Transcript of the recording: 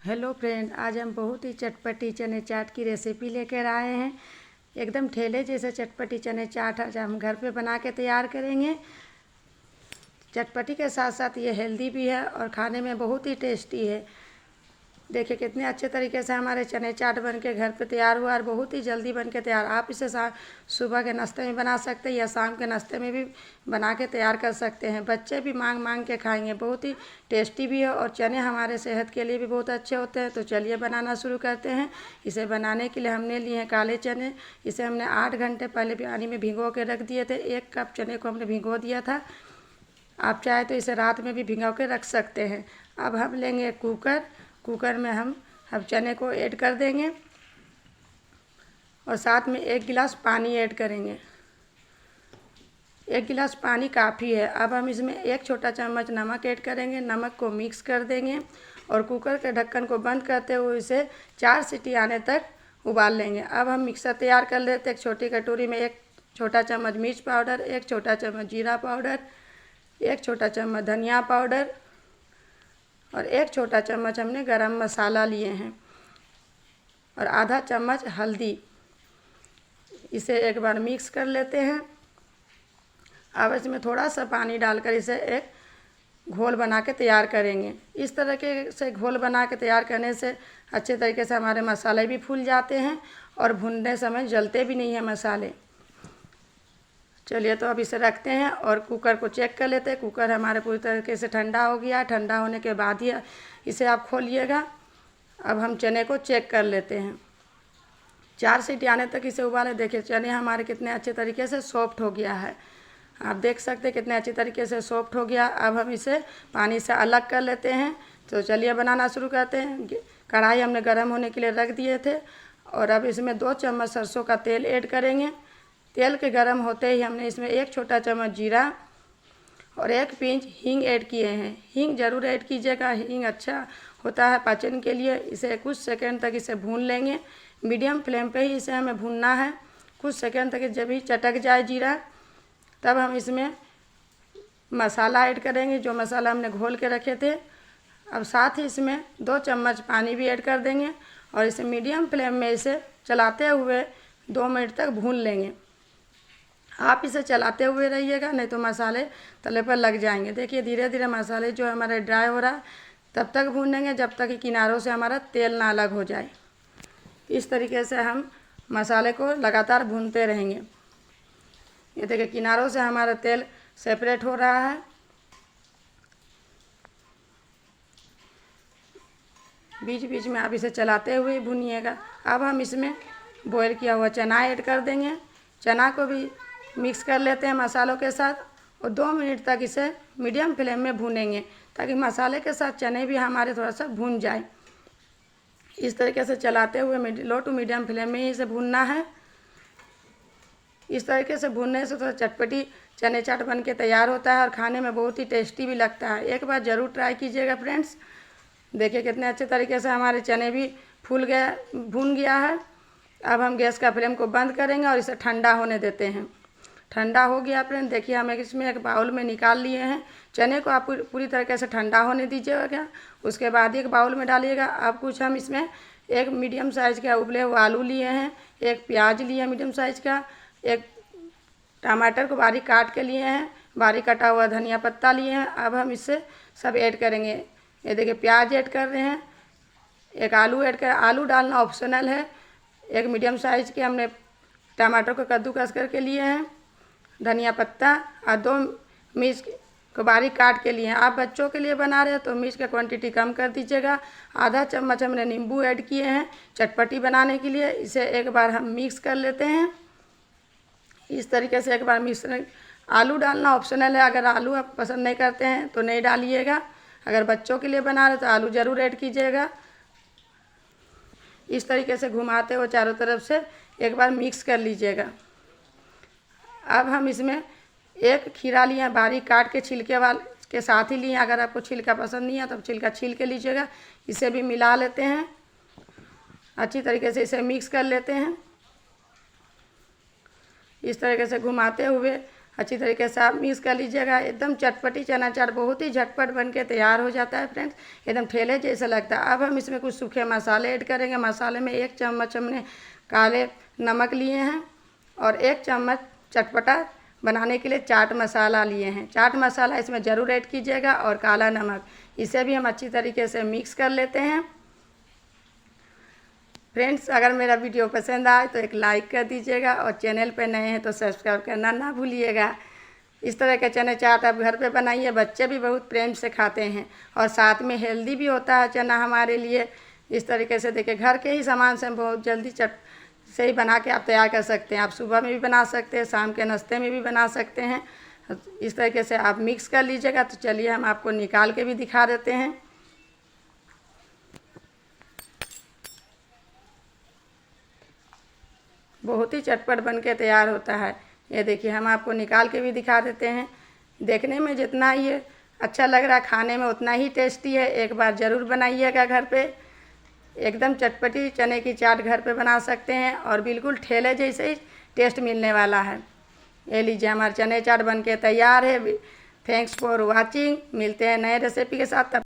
Hello friend, आज हम बहुत ही चटपटी चने चाट की रेसिपी लेकर आए हैं। एकदम ठेले जैसे चटपटी चने चाट आज हम घर पे बना के तैयार करेंगे। चटपटी के साथ साथ ये हेल्दी भी है और खाने में बहुत ही टेस्टी है। देखिए कितने अच्छे तरीके से हमारे चने चाट बन के घर पे तैयार हुआ और बहुत ही जल्दी बन के तैयार। आप इसे सुबह के नाश्ते में बना सकते हैं या शाम के नाश्ते में भी बना के तैयार कर सकते हैं। बच्चे भी मांग मांग के खाएंगे। बहुत ही टेस्टी भी है और चने हमारे सेहत के लिए भी बहुत अच्छे होते हैं। तो चलिए बनाना शुरू करते हैं। इसे बनाने के लिए हमने लिए हैं काले चने। इसे हमने 8 घंटे पहले पानी में भिगो के रख दिए थे। 1 कप चने को हमने भिगो दिया था। आप चाहे तो इसे रात में भी भिगो के रख सकते हैं। अब हम लेंगे कुकर में हम चने को ऐड कर देंगे और साथ में 1 गिलास पानी ऐड करेंगे। 1 गिलास पानी काफ़ी है। अब हम इसमें 1 छोटा चम्मच नमक ऐड करेंगे। नमक को मिक्स कर देंगे और कुकर के ढक्कन को बंद करते हुए इसे 4 सीटी आने तक उबाल लेंगे। अब हम मिक्सर तैयार कर लेते हैं। एक छोटी कटोरी में 1 छोटा चम्मच मिर्च पाउडर, 1 छोटा चम्मच जीरा पाउडर, 1 छोटा चम्मच धनिया पाउडर और 1 छोटा चम्मच हमने गरम मसाला लिए हैं और आधा चम्मच हल्दी। इसे एक बार मिक्स कर लेते हैं। अब इसमें थोड़ा सा पानी डालकर इसे एक घोल बना के तैयार करेंगे। इस तरह के से घोल बना के तैयार करने से अच्छे तरीके से हमारे मसाले भी फूल जाते हैं और भुनने समय जलते भी नहीं हैं मसाले। चलिए तो अब इसे रखते हैं और कुकर को चेक कर लेते हैं। कुकर हमारे पूरी तरीके से ठंडा हो गया। ठंडा होने के बाद ही इसे आप खोलिएगा। अब हम चने को चेक कर लेते हैं। 4 सीटी आने तक इसे उबाले। देखिए चने हमारे कितने अच्छे तरीके से सॉफ्ट हो गया है। आप देख सकते हैं कितने अच्छे तरीके से सॉफ्ट हो गया। अब हम इसे पानी से अलग कर लेते हैं। तो चलिए बनाना शुरू करते हैं। कढ़ाई हमने गर्म होने के लिए रख दिए थे और अब इसमें 2 चम्मच सरसों का तेल ऐड करेंगे। तेल के गर्म होते ही हमने इसमें 1 छोटा चम्मच जीरा और 1 पिंच हींग ऐड किए हैं। हींग ज़रूर ऐड कीजिएगा। हींग अच्छा होता है पाचन के लिए। इसे कुछ सेकंड तक इसे भून लेंगे। मीडियम फ्लेम पे ही इसे हमें भूनना है कुछ सेकंड तक। जब ही चटक जाए जीरा तब हम इसमें मसाला ऐड करेंगे, जो मसाला हमने घोल के रखे थे। अब साथ ही इसमें 2 चम्मच पानी भी ऐड कर देंगे और इसे मीडियम फ्लेम में इसे चलाते हुए 2 मिनट तक भून लेंगे। आप इसे चलाते हुए रहिएगा, नहीं तो मसाले तले पर लग जाएंगे। देखिए धीरे धीरे मसाले जो हमारे ड्राई हो रहा है तब तक भूनेंगे जब तक कि किनारों से हमारा तेल ना अलग हो जाए। इस तरीके से हम मसाले को लगातार भूनते रहेंगे। ये देखिए किनारों से हमारा तेल सेपरेट हो रहा है। बीच बीच में आप इसे चलाते हुए भूनिएगा। अब हम इसमें बॉईल किया हुआ चना ऐड कर देंगे। चना को भी मिक्स कर लेते हैं मसालों के साथ और 2 मिनट तक इसे मीडियम फ्लेम में भूनेंगे ताकि मसाले के साथ चने भी हमारे थोड़ा सा भून जाए। इस तरीके से चलाते हुए लो टू मीडियम फ्लेम में ही इसे भूनना है। इस तरीके से भूनने से थोड़ा चटपटी चने चाट बन के तैयार होता है और खाने में बहुत ही टेस्टी भी लगता है। एक बार ज़रूर ट्राई कीजिएगा फ्रेंड्स। देखिए कितने अच्छे तरीके से हमारे चने भी भून गया है। अब हम गैस का फ्लेम को बंद करेंगे और इसे ठंडा होने देते हैं। ठंडा हो गया फ्रेंड। देखिए हम इसमें एक बाउल में निकाल लिए हैं। चने को आप पूरी तरीके से ठंडा होने दीजिएगा। उसके बाद एक बाउल में डालिएगा। अब कुछ हम इसमें 1 मीडियम साइज़ का उबले हुए आलू लिए हैं, 1 प्याज लिया मीडियम साइज़ का, 1 टमाटर को बारीक काट के लिए हैं, बारीक कटा हुआ धनिया पत्ता लिए हैं। अब हम इससे सब ऐड करेंगे। ये देखिए प्याज ऐड कर रहे हैं, 1 आलू ऐड कर। आलू डालना ऑप्शनल है। 1 मीडियम साइज़ के हमने टमाटर को कद्दूकस करके लिए हैं, धनिया पत्ता और 2 मिर्च को बारीक काट के लिए हैं। आप बच्चों के लिए बना रहे हैं तो मिर्च का क्वांटिटी कम कर दीजिएगा। आधा चम्मच हमने नींबू ऐड किए हैं चटपटी बनाने के लिए। इसे एक बार हम मिक्स कर लेते हैं। इस तरीके से एक बार मिक्स। आलू डालना ऑप्शनल है। अगर आलू आप पसंद नहीं करते हैं तो नहीं डालिएगा। अगर बच्चों के लिए बना रहे तो आलू ज़रूर ऐड कीजिएगा। इस तरीके से घुमाते हुए चारों तरफ से एक बार मिक्स कर लीजिएगा। अब हम इसमें 1 खीरा लिए बारीक काट के, छिलके वाले के साथ ही लिए। अगर आपको छिलका पसंद नहीं है तो छिलका छील के लीजिएगा। इसे भी मिला लेते हैं। अच्छी तरीके से इसे मिक्स कर लेते हैं। इस तरीके से घुमाते हुए अच्छी तरीके से आप मिक्स कर लीजिएगा। एकदम चटपटी चना चाट बहुत ही झटपट बन के तैयार हो जाता है फ्रेंड्स, एकदम ठेले जैसा लगता है। अब हम इसमें कुछ सूखे मसाले ऐड करेंगे। मसाले में 1 चम्मच हमने काले नमक लिए हैं और 1 चम्मच चटपटा बनाने के लिए चाट मसाला लिए हैं। चाट मसाला इसमें ज़रूर ऐड कीजिएगा और काला नमक, इसे भी हम अच्छी तरीके से मिक्स कर लेते हैं। फ्रेंड्स, अगर मेरा वीडियो पसंद आए तो एक लाइक कर दीजिएगा और चैनल पर नए हैं तो सब्सक्राइब करना ना भूलिएगा। इस तरह के चने चाट आप घर पे बनाइए, बच्चे भी बहुत प्रेम से खाते हैं और साथ में हेल्दी भी होता है चना हमारे लिए। इस तरीके से देखिए, घर के ही सामान से हम बहुत जल्दी से ही बना के आप तैयार कर सकते हैं। आप सुबह में भी बना सकते हैं, शाम के नाश्ते में भी बना सकते हैं। इस तरीके से आप मिक्स कर लीजिएगा। तो चलिए हम आपको निकाल के भी दिखा देते हैं। बहुत ही चटपट बन के तैयार होता है। ये देखिए, हम आपको निकाल के भी दिखा देते हैं। देखने में जितना ये अच्छा लग रहा है, खाने में उतना ही टेस्टी है। एक बार ज़रूर बनाइएगा घर पे। एकदम चटपटी चने की चाट घर पे बना सकते हैं और बिल्कुल ठेले जैसे ही टेस्ट मिलने वाला है। ये लीजिए, हमारे चने चाट बन के तैयार है। Thanks for watching. मिलते हैं नए रेसिपी के साथ।